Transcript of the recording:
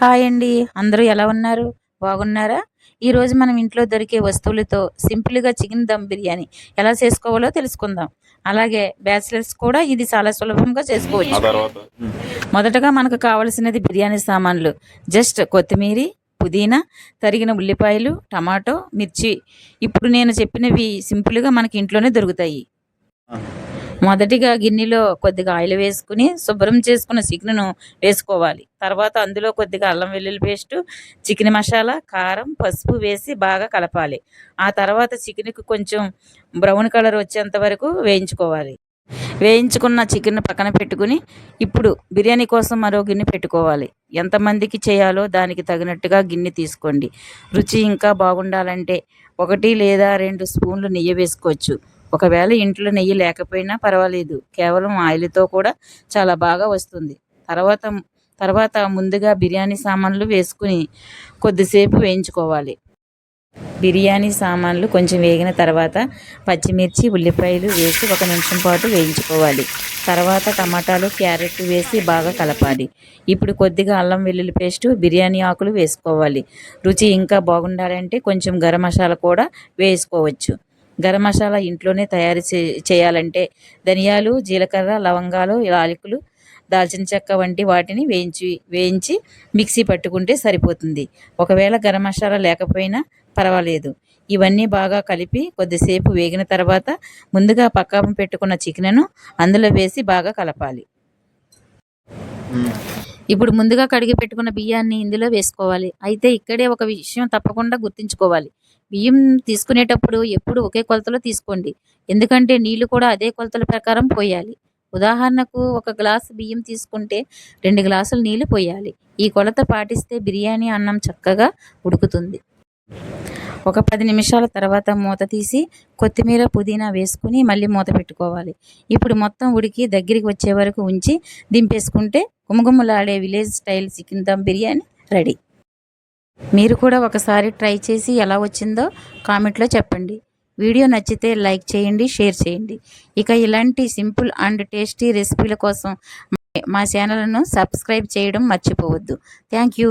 Hi అండి. అందరూ ఎలా ఉన్నారు? బాగున్నారా? ఈరోజు మనం ఇంట్లో దొరికే వస్తువులతో సింపుల్‌గా చికెన్ దమ్ బిర్యానీ ఎలా చేసుకోవాలో తెలుసుకుందాం. అలాగే బ్యాచిలర్స్ కూడా ఇది చాలా సులభంగా చేసుకోవచ్చు. మొదటగా మనకు కావాల్సినది బిర్యానీ సామాన్లు. జస్ట్ కొత్తిమీరి, పుదీనా, తరిగిన ఉల్లిపాయలు, టమాటో, మిర్చి. ఇప్పుడు నేను చెప్పినవి సింపుల్‌గా మనకి ఇంట్లోనే దొరుకుతాయి. మొదటిగా గిన్నెలో కొద్దిగా ఆయిల్ వేసుకుని శుభ్రం చేసుకున్న చికెన్‌ను వేసుకోవాలి. తర్వాత అందులో కొద్దిగా అల్లం వెల్లుల్లి పేస్టు, చికెన్ మసాలా, కారం, పసుపు వేసి బాగా కలపాలి. ఆ తర్వాత చికెన్‌కి కొంచెం బ్రౌన్ కలర్ వచ్చేంత వరకు వేయించుకోవాలి. వేయించుకున్న చికెన్ పక్కన పెట్టుకుని, ఇప్పుడు బిర్యానీ కోసం మరో గిన్నె పెట్టుకోవాలి. ఎంతమందికి చేయాలో దానికి తగినట్టుగా గిన్నె తీసుకోండి. రుచి ఇంకా బాగుండాలంటే 1 లేదా 2 స్పూన్లు నెయ్యి వేసుకోవచ్చు. ఒకవేళ ఇంట్లో నెయ్యి లేకపోయినా పర్వాలేదు. కేవలం ఆయిల్‌తో కూడా చాలా బాగా వస్తుంది. తర్వాత తర్వాత ముందుగా బిర్యానీ సామాన్లు వేసుకుని కొద్దిసేపు వేయించుకోవాలి. బిర్యానీ సామాన్లు కొంచెం వేగిన తర్వాత పచ్చిమిర్చి, ఉల్లిపాయలు వేసి 1 నిమిషం పాటు వేయించుకోవాలి. తర్వాత టమాటాలు, క్యారెట్ వేసి బాగా కలపాలి. ఇప్పుడు కొద్దిగా అల్లం వెల్లుల్లి పేస్టు, బిర్యానీ ఆకులు వేసుకోవాలి. రుచి ఇంకా బాగుండాలంటే కొంచెం గరం మసాలా కూడా వేసుకోవచ్చు. గరం మసాలా ఇంట్లోనే తయారు చేయాలంటే ధనియాలు, జీలకర్ర, లవంగాలు, యాలకులు, దాల్చిన చెక్క వంటి వాటిని వేయించి మిక్సీ పట్టుకుంటే సరిపోతుంది. ఒకవేళ గరం మసాలా లేకపోయినా పర్వాలేదు. ఇవన్నీ బాగా కలిపి కొద్దిసేపు వేగిన తర్వాత ముందుగా పక్కన పెట్టుకున్న చికెన్‌ను అందులో వేసి బాగా కలపాలి. ఇప్పుడు ముందుగా కడిగి పెట్టుకున్న బియ్యాన్ని ఇందులో వేసుకోవాలి. అయితే ఇక్కడే ఒక విషయం తప్పకుండా గుర్తుంచుకోవాలి. బియ్యం తీసుకునేటప్పుడు ఎప్పుడు ఒకే కొలతలో తీసుకోండి. ఎందుకంటే నీళ్లు కూడా అదే కొలతల ప్రకారం పోయాలి. ఉదాహరణకు 1 గ్లాసు బియ్యం తీసుకుంటే 2 గ్లాసులు నీళ్లు పోయాలి. ఈ కొలత పాటిస్తే బిర్యానీ అన్నం చక్కగా ఉడుకుతుంది. ఒక 10 నిమిషాల తర్వాత మూత తీసి కొత్తిమీర, పుదీనా వేసుకుని మళ్ళీ మూత పెట్టుకోవాలి. ఇప్పుడు మొత్తం ఉడికి దగ్గరికి వచ్చే వరకు ఉంచి దింపేసుకుంటే గుమగుమలాడే village style chicken dum biryani ready. మీరు కూడా ఒకసారి ట్రై చేసి ఎలా వచ్చిందో కామెంట్లో చెప్పండి. వీడియో నచ్చితే లైక్ చేయండి, షేర్ చేయండి. ఇక ఇలాంటి సింపుల్ అండ్ టేస్టీ రెసిపీల కోసం మా ఛానల్ను సబ్స్క్రైబ్ చేయడం మర్చిపోవద్దు. Thank you.